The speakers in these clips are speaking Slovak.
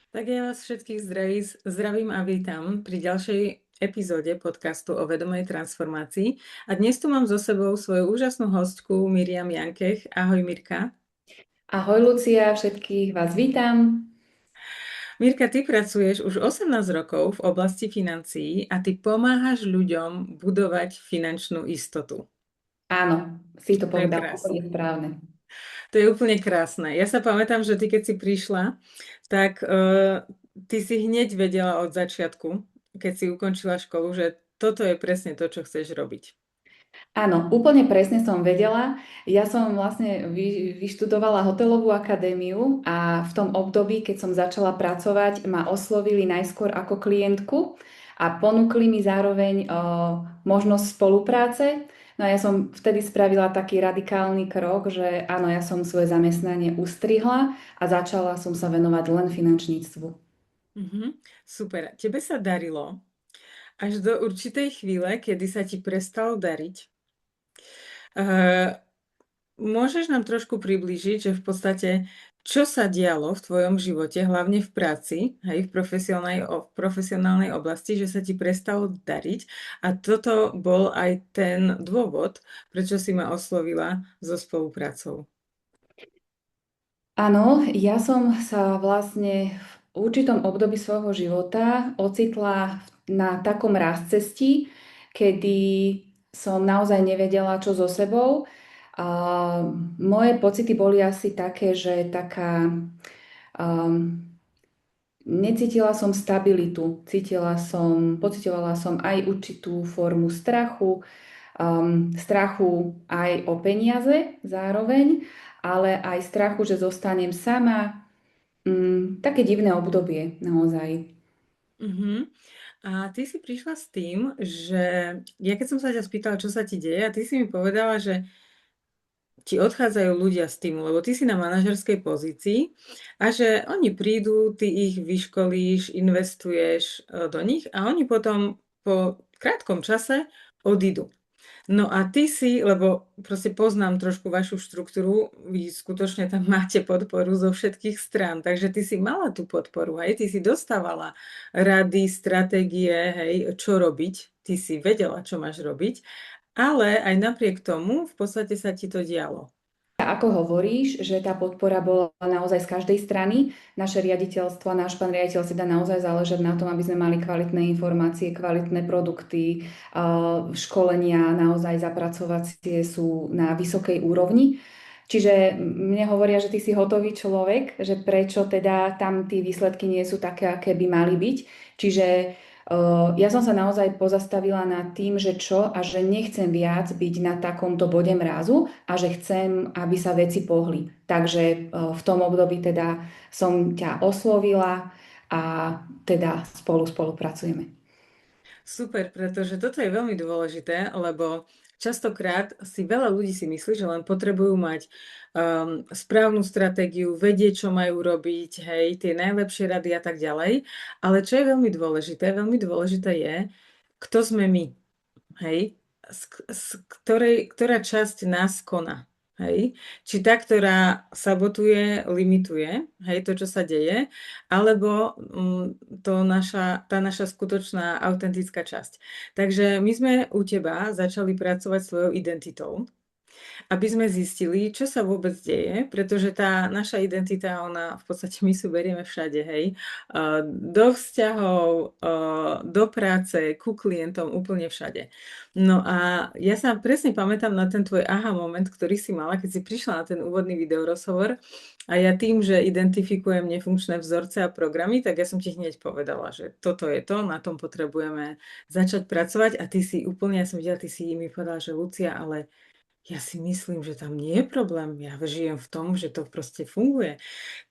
Tak ja vás všetkých zdravím a vítam pri ďalšej epizóde podcastu o vedomej transformácii. A dnes tu mám so sebou svoju úžasnú hostku Miriam Jankech. Ahoj Mirka. Ahoj Lucia, všetkých vás vítam. Mirka, ty pracuješ už 18 rokov v oblasti financií a ty pomáhaš ľuďom budovať finančnú istotu. Áno, si to To je povedal krásne. úplne správne. To je úplne krásne. Ja sa pamätám, že ty keď si prišla, tak ty si hneď vedela od začiatku, keď si ukončila školu, že toto je presne to, čo chceš robiť. Áno, úplne presne som vedela. Ja som vlastne vyštudovala hotelovú akadémiu a v tom období, keď som začala pracovať, ma oslovili najskôr ako klientku a ponúkli mi zároveň možnosť spolupráce. No a ja som vtedy spravila taký radikálny krok, že áno, ja som svoje zamestnanie ustrihla a začala som sa venovať len finančníctvu. Super. Tebe sa darilo až do určitej chvíle, kedy sa ti prestalo dariť. Eh, Môžeš nám trošku priblížiť, že v podstate čo sa dialo v tvojom živote, hlavne v práci, hej, v profesionálnej oblasti, že sa ti prestalo dariť a toto bol aj ten dôvod, prečo si ma oslovila so spoluprácou. Áno, ja som sa vlastne v určitom období svojho života ocitla na takom rázcestí, kedy som naozaj nevedela, čo so sebou. A moje pocity boli asi také, že um, necítila som stabilitu, pocitovala som aj určitú formu strachu, strachu aj o peniaze zároveň, ale aj strachu, že zostanem sama. Také divné obdobie, naozaj. Mhm. A ty si prišla s tým, že ja keď som sa ťa spýtala, čo sa ti deje, a ty si mi povedala, že ti odchádzajú ľudia z týmu, lebo ty si na manažerskej pozícii a že oni prídu, ty ich vyškolíš, investuješ do nich a oni potom po krátkom čase odídu. No a ty si, lebo proste poznám trošku vašu štruktúru, vy skutočne tam máte podporu zo všetkých strán, takže ty si mala tú podporu, hej, ty si dostávala rady, stratégie, hej, čo robiť, ty si vedela, čo máš robiť, ale aj napriek tomu v podstate sa ti to dialo. A ako hovoríš, že tá podpora bola naozaj z každej strany, naše riaditeľstvo, náš pán riaditeľ si dá naozaj záležať na tom, aby sme mali kvalitné informácie, kvalitné produkty, školenia naozaj zapracovacie sú na vysokej úrovni. Čiže mne hovoria, že ty si hotový človek, že prečo teda tam tí výsledky nie sú také, aké by mali byť. Čiže ja som sa naozaj pozastavila nad tým, že čo a že nechcem viac byť na takomto bode mrázu a že chcem, aby sa veci pohli. Takže v tom období teda som ťa oslovila a teda spolupracujeme. Super, pretože toto je veľmi dôležité, lebo častokrát si veľa ľudí si myslí, že len potrebujú mať správnu stratégiu, vedieť, čo majú robiť, hej, tie najlepšie rady a tak ďalej. Ale čo je veľmi dôležité je, kto sme my. Hej? Ktorá časť nás koná. Hej? Či tá, ktorá sabotuje, limituje, hej, to, čo sa deje, alebo tá naša skutočná autentická časť. Takže my sme u teba začali pracovať svojou identitou, aby sme zistili, čo sa vôbec deje, pretože tá naša identita, ona v podstate my sú berieme všade, hej. Do vzťahov, do práce, ku klientom, úplne všade. No a ja sa presne pamätám na ten tvoj aha moment, ktorý si mala, keď si prišla na ten úvodný videorozhovor a ja tým, že identifikujem nefunkčné vzorce a programy, tak ja som ti hneď povedala, že toto je to, na tom potrebujeme začať pracovať a ty si úplne, ja som videla, ty si mi povedala, že Lucia, ale ja si myslím, že tam nie je problém. Ja žijem v tom, že to proste funguje.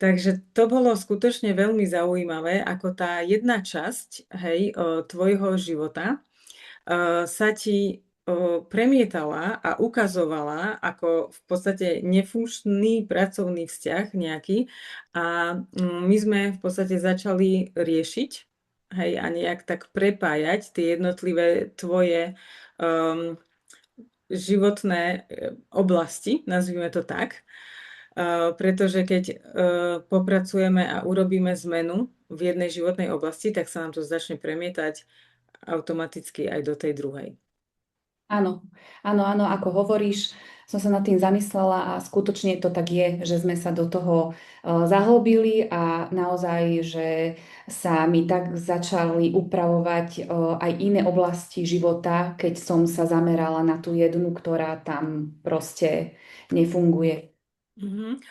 Takže to bolo skutočne veľmi zaujímavé, ako tá jedna časť, hej, tvojho života sa ti premietala a ukazovala ako v podstate nefunkčný pracovný vzťah nejaký a my sme v podstate začali riešiť, hej, a nejak tak prepájať tie jednotlivé tvoje um, životné oblasti, nazvime to tak. pretože keď popracujeme a urobíme zmenu v jednej životnej oblasti, tak sa nám to začne premietať automaticky aj do tej druhej. Áno, áno, áno, ako hovoríš, som sa nad tým zamyslela a skutočne to tak je, že sme sa do toho zahlbili a naozaj, že sa mi tak začali upravovať aj iné oblasti života, keď som sa zamerala na tú jednu, ktorá tam proste nefunguje.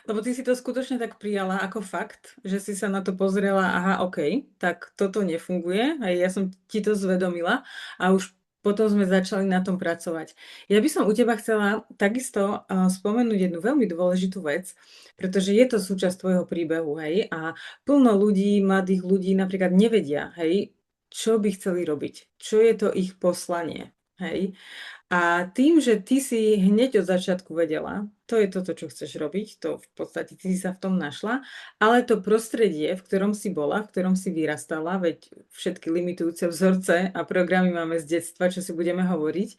Lebo ty si to skutočne tak prijala ako fakt, že si sa na to pozrela, aha, OK, tak toto nefunguje, aj ja som ti to zvedomila a už potom sme začali na tom pracovať. Ja by som u teba chcela takisto spomenúť jednu veľmi dôležitú vec, pretože je to súčasť tvojho príbehu, hej, a plno ľudí, mladých ľudí napríklad nevedia, hej, čo by chceli robiť, čo je to ich poslanie, hej. A tým, že ty si hneď od začiatku vedela, to je toto, čo chceš robiť, to v podstate ty si sa v tom našla, ale to prostredie, v ktorom si bola, v ktorom si vyrastala, veď všetky limitujúce vzorce a programy máme z detstva, čo si budeme hovoriť,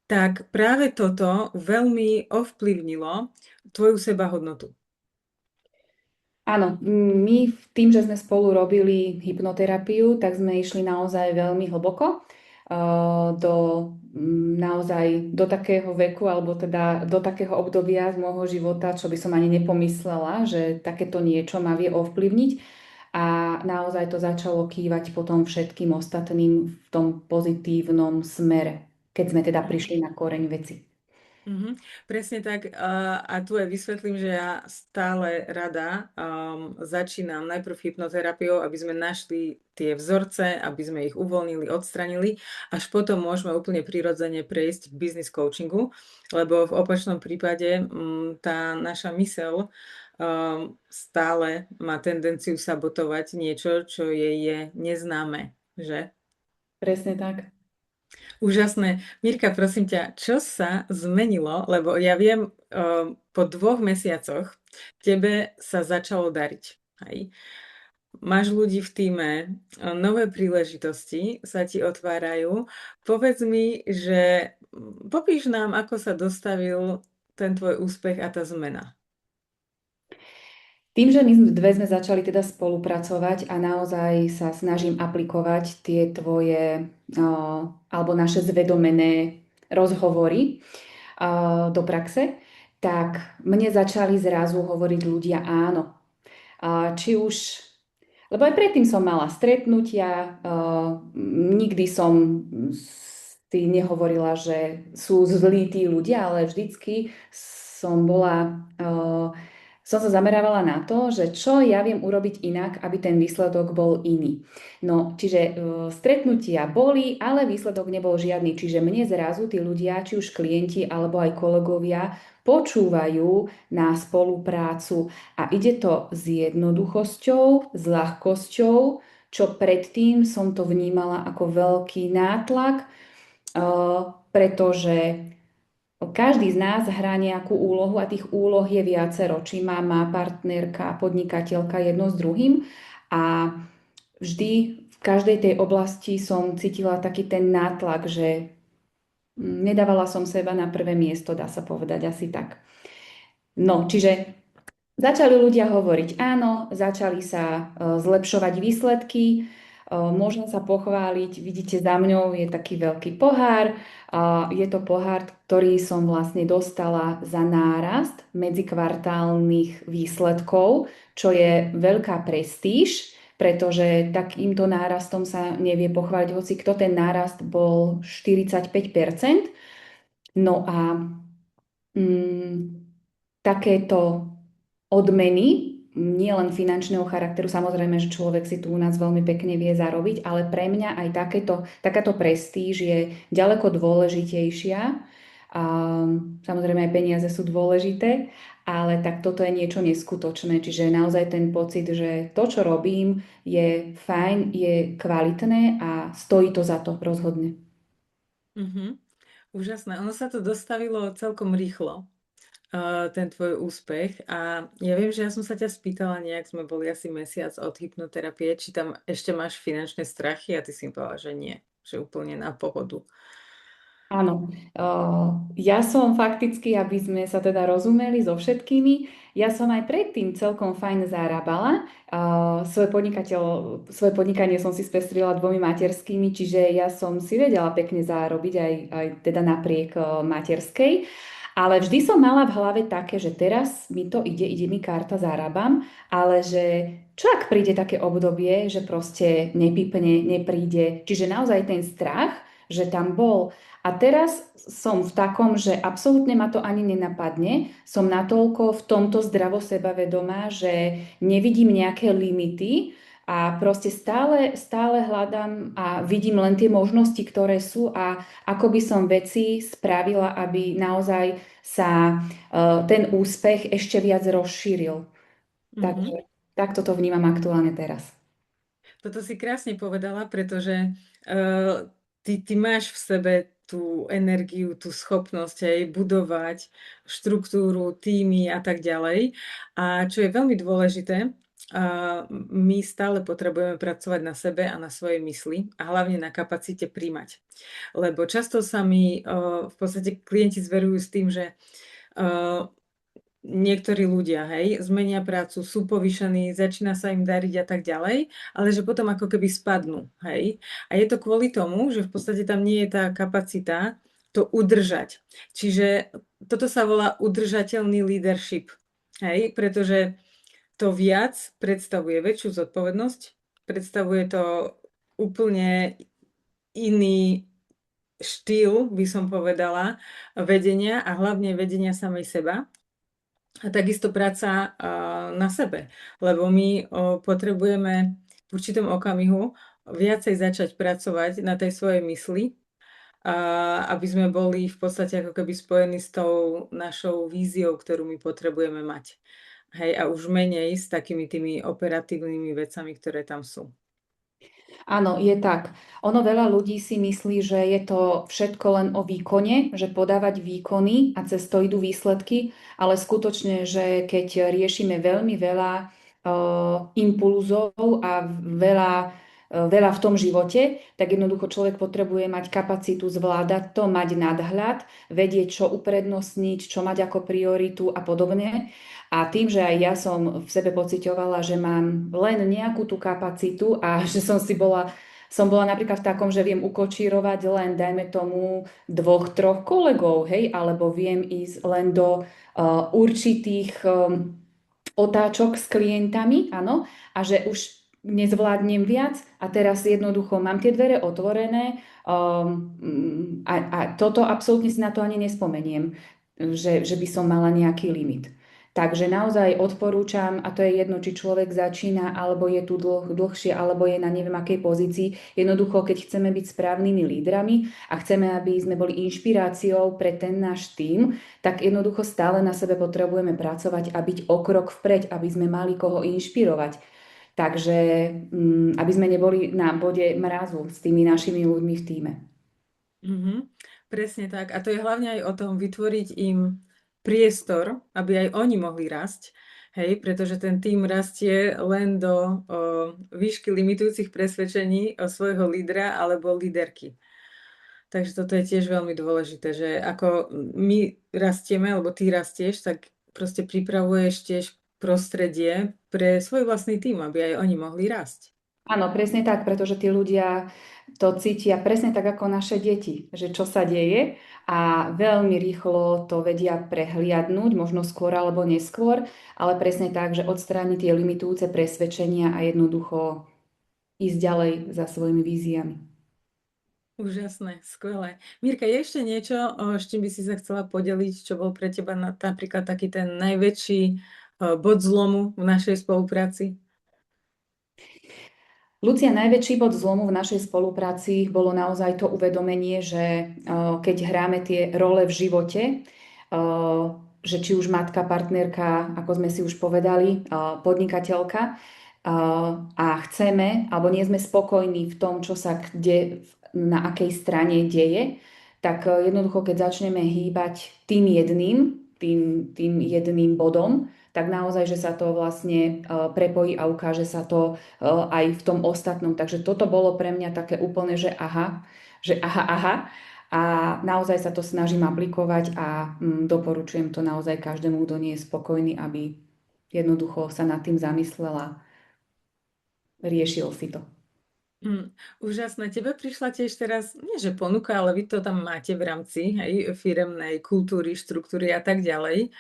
tak práve toto veľmi ovplyvnilo tvoju sebahodnotu. Áno, my tým, že sme spolu robili hypnoterapiu, tak sme išli naozaj veľmi hlboko do naozaj do takého veku alebo teda do takého obdobia z môjho života, čo by som ani nepomyslela, že takéto niečo ma vie ovplyvniť. A naozaj to začalo kývať potom všetkým ostatným v tom pozitívnom smere, keď sme teda prišli na koreň veci. Presne tak. A tu aj vysvetlím, že ja stále rada začínam najprv hypnoterapiou, aby sme našli tie vzorce, aby sme ich uvoľnili, odstranili, až potom môžeme úplne prirodzene prejsť k business coachingu, lebo v opačnom prípade tá naša myseľ stále má tendenciu sabotovať niečo, čo jej je neznáme, že? Presne tak. Úžasné. Mirka, prosím ťa, čo sa zmenilo? Lebo ja viem, po 2 mesiacoch tebe sa začalo dariť. Hej. Máš ľudí v tíme, nové príležitosti sa ti otvárajú. Povedz mi, že popíš nám, ako sa dostavil ten tvoj úspech a tá zmena. Tým, že my dve sme začali teda spolupracovať a naozaj sa snažím aplikovať tie tvoje alebo naše zvedomené rozhovory do praxe, tak mne začali zrazu hovoriť ľudia áno. Či už, lebo aj predtým som mala stretnutia, nikdy som si nehovorila, že sú zlí tí ľudia, ale vždycky som bola som sa zamerávala na to, že čo ja viem urobiť inak, aby ten výsledok bol iný. No, čiže stretnutia boli, ale výsledok nebol žiadny. Čiže mne zrazu tí ľudia, či už klienti alebo aj kolegovia, počúvajú na spoluprácu a ide to s jednoduchosťou, s ľahkosťou, čo predtým som to vnímala ako veľký nátlak, pretože každý z nás hrá nejakú úlohu a tých úloh je viacero. Či má partnerka, podnikateľka jedno s druhým. A vždy v každej tej oblasti som cítila taký ten nátlak, že nedávala som seba na prvé miesto, dá sa povedať asi tak. No, čiže začali ľudia hovoriť áno, začali sa zlepšovať výsledky, môžem sa pochváliť, vidíte za mňou je taký veľký pohár, je to pohár, ktorý som vlastne dostala za nárast medzikvartálnych výsledkov, čo je veľká prestíž, pretože takýmto nárastom sa nevie pochváliť, hoci kto ten nárast bol 45%. No a mm, takéto odmeny, nie len finančného charakteru, samozrejme, že človek si tu u nás veľmi pekne vie zarobiť, ale pre mňa aj takáto prestíž je ďaleko dôležitejšia. A samozrejme aj peniaze sú dôležité, ale tak toto je niečo neskutočné. Čiže naozaj ten pocit, že to, čo robím, je fajn, je kvalitné a stojí to za to rozhodne. Mhm. Úžasné. Ono sa to dostavilo celkom rýchlo, ten tvoj úspech. A ja viem, že ja som sa ťa spýtala nejak, sme boli asi mesiac od hypnoterapie, či tam ešte máš finančné strachy a ty si mi povedala, že nie, že úplne na pohodu. Áno, ja som fakticky, aby sme sa teda rozumeli so všetkými, ja som aj predtým celkom fajn zarábala. Svoje podnikanie som si spestrila dvomi materskými, čiže ja som si vedela pekne zarobiť aj teda napriek materskej. Ale vždy som mala v hlave také, že teraz mi to ide mi karta, zarábam, ale že čo ak príde také obdobie, že proste nepípne, nepríde. Čiže naozaj ten strach, že tam bol. A teraz som v takom, že absolútne ma to ani nenapadne. Som natoľko v tomto zdravo sebavedomá, že nevidím nejaké limity a proste stále hľadám a vidím len tie možnosti, ktoré sú a ako by som veci spravila, aby naozaj sa ten úspech ešte viac rozšíril. Mhm. Takže takto to vnímam aktuálne teraz. Toto si krásne povedala, pretože ty máš v sebe tú energiu, tú schopnosť aj budovať štruktúru, týmy a tak ďalej. A čo je veľmi dôležité, my stále potrebujeme pracovať na sebe a na svojej mysli a hlavne na kapacite príjmať. Lebo často sa mi v podstate klienti zverujú s tým, že eh, niektorí ľudia, hej, zmenia prácu, sú povýšení, začína sa im dariť a tak ďalej, ale že potom ako keby spadnú, hej. A je to kvôli tomu, že v podstate tam nie je tá kapacita to udržať. Čiže toto sa volá udržateľný leadership, hej, pretože to viac predstavuje väčšiu zodpovednosť, predstavuje to úplne iný štýl, by som povedala, vedenia a hlavne vedenia samej seba. A takisto práca na sebe, lebo my potrebujeme v určitom okamihu viacej začať pracovať na tej svojej mysli, aby sme boli v podstate ako keby spojení s tou našou víziou, ktorú my potrebujeme mať. Hej, a už menej s takými tými operatívnymi vecami, ktoré tam sú. Áno, je tak. Ono veľa ľudí si myslí, že je to všetko len o výkone, že podávať výkony a cez to idú výsledky, ale skutočne, že keď riešime veľmi veľa impulzov a veľa v tom živote, tak jednoducho človek potrebuje mať kapacitu zvládať to, mať nadhľad, vedieť, čo uprednostniť, čo mať ako prioritu a podobne. A tým, že aj ja som v sebe pociťovala, že mám len nejakú tú kapacitu a že som bola napríklad v takom, že viem ukočírovať len, dajme tomu, dvoch, troch kolegov, hej, alebo viem ísť len do určitých otáčok s klientami, áno, a že už nezvládnem viac a teraz jednoducho mám tie dvere otvorené a toto absolútne si na to ani nespomeniem, že by som mala nejaký limit. Takže naozaj odporúčam, a to je jedno, či človek začína, alebo je tu dlhšie, alebo je na neviem akej pozícii. Jednoducho, keď chceme byť správnymi lídrami a chceme, aby sme boli inšpiráciou pre ten náš tím, tak jednoducho stále na sebe potrebujeme pracovať a byť o krok vpred, aby sme mali koho inšpirovať. Takže aby sme neboli na bode mrazu s tými našimi ľuďmi v tíme. Mhm, presne tak. A to je hlavne aj o tom vytvoriť im priestor, aby aj oni mohli rásť. Hej, pretože ten tým rastie len do výšky limitujúcich presvedčení o svojho lídra alebo líderky. Takže toto je tiež veľmi dôležité, že ako my rastieme, alebo ty rastieš, tak proste pripravuješ tiež prostredie pre svoj vlastný tým, aby aj oni mohli rásť. Áno, presne tak, pretože tí ľudia to cítia presne tak ako naše deti, že čo sa deje a veľmi rýchlo to vedia prehliadnúť, možno skôr alebo neskôr, ale presne tak, že odstrániť tie limitujúce presvedčenia a jednoducho ísť ďalej za svojimi víziami. Úžasné, skvelé. Mirka, je ešte niečo, s čím by si sa chcela podeliť, čo bol pre teba napríklad taký ten najväčší bod zlomu v našej spolupráci? Lucia, najväčší bod zlomu v našej spolupráci bolo naozaj to uvedomenie, že keď hráme tie role v živote, že či už matka, partnerka, ako sme si už povedali, podnikateľka, a chceme, alebo nie sme spokojní v tom, čo sa kde, na akej strane deje, tak jednoducho, keď začneme hýbať tým jedným bodom, tak naozaj, že sa to vlastne prepojí a ukáže sa to aj v tom ostatnom. Takže toto bolo pre mňa také úplne, že aha, aha. a naozaj sa to snažím aplikovať a doporučujem to naozaj každému, kto nie je spokojný, aby jednoducho sa nad tým zamyslela, riešil si to. Úžasné. Tebe prišla tiež teraz, nie že ponuka, ale vy to tam máte v rámci, hej, firemnej kultúry, štruktúry a tak ďalej.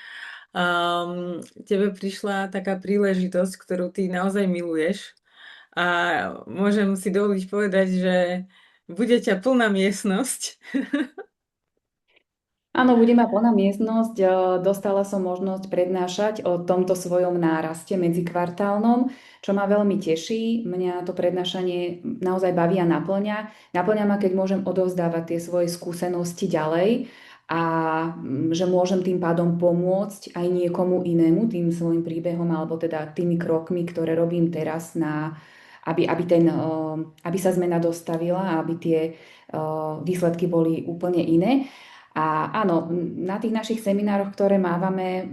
Tebe prišla taká príležitosť, ktorú ty naozaj miluješ a môžem si dovoliť povedať, že bude ťa plná miestnosť. Áno, bude ma plná miestnosť. Dostala som možnosť prednášať o tomto svojom náraste medzikvartálnom, čo ma veľmi teší. Mňa to prednášanie naozaj baví a naplňa. Naplňa ma, keď môžem odovzdávať tie svoje skúsenosti ďalej a že môžem tým pádom pomôcť aj niekomu inému tým svojim príbehom alebo teda tými krokmi, ktoré robím teraz aby sa zmena dostavila a aby tie výsledky boli úplne iné. A áno, na tých našich seminároch, ktoré mávame,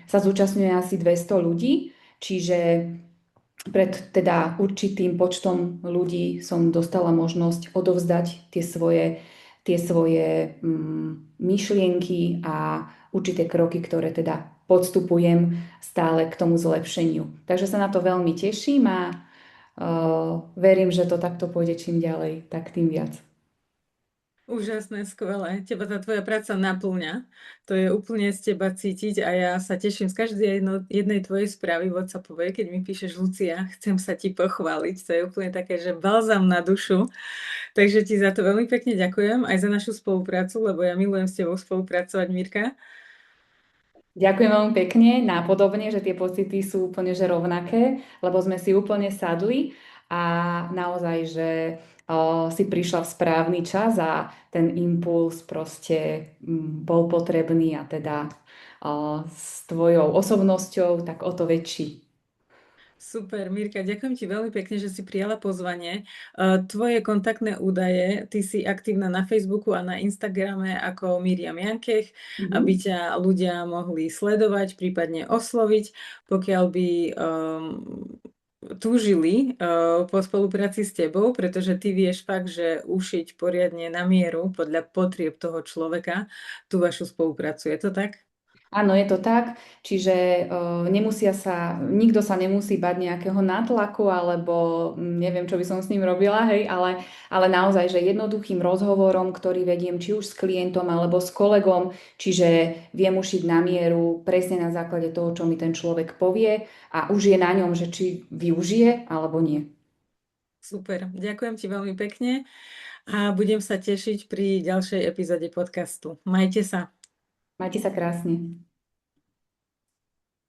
sa zúčastňuje asi 200 ľudí, čiže pred teda určitým počtom ľudí som dostala možnosť odovzdať tie svoje myšlienky a určité kroky, ktoré teda podstupujem stále k tomu zlepšeniu. Takže sa na to veľmi teším a verím, že to takto pôjde čím ďalej, tak tým viac. Úžasné, skvelé. Teba tá tvoja práca naplňa. To je úplne z teba cítiť a ja sa teším z každej jednej tvojej správy WhatsAppovej, keď mi píšeš Lucia, chcem sa ti pochváliť. To je úplne také, že balzam na dušu. Takže ti za to veľmi pekne ďakujem aj za našu spoluprácu, lebo ja milujem s tebou spolupracovať, Mirka. Ďakujem veľmi pekne, nápodobne, že tie pocity sú úplne že rovnaké, lebo sme si úplne sadli a naozaj, že si prišla v správny čas a ten impuls proste bol potrebný a teda s tvojou osobnosťou tak o to väčší. Super, Mirka, ďakujem ti veľmi pekne, že si prijala pozvanie. Tvoje kontaktné údaje, ty si aktívna na Facebooku a na Instagrame ako Miriam Jankech, aby Mhm. ťa ľudia mohli sledovať, prípadne osloviť, pokiaľ by túžili po spolupráci s tebou, pretože ty vieš fakt, že ušiť poriadne na mieru podľa potrieb toho človeka tú vašu spoluprácu. Je to tak? Áno, je to tak, čiže nikto sa nemusí bať nejakého nátlaku alebo neviem, čo by som s ním robila, hej, ale naozaj, že jednoduchým rozhovorom, ktorý vediem či už s klientom alebo s kolegom, čiže viem ušiť na mieru presne na základe toho, čo mi ten človek povie a už je na ňom, že či využije alebo nie. Super, ďakujem ti veľmi pekne a budem sa tešiť pri ďalšej epizóde podcastu. Majte sa. Majte sa krásne.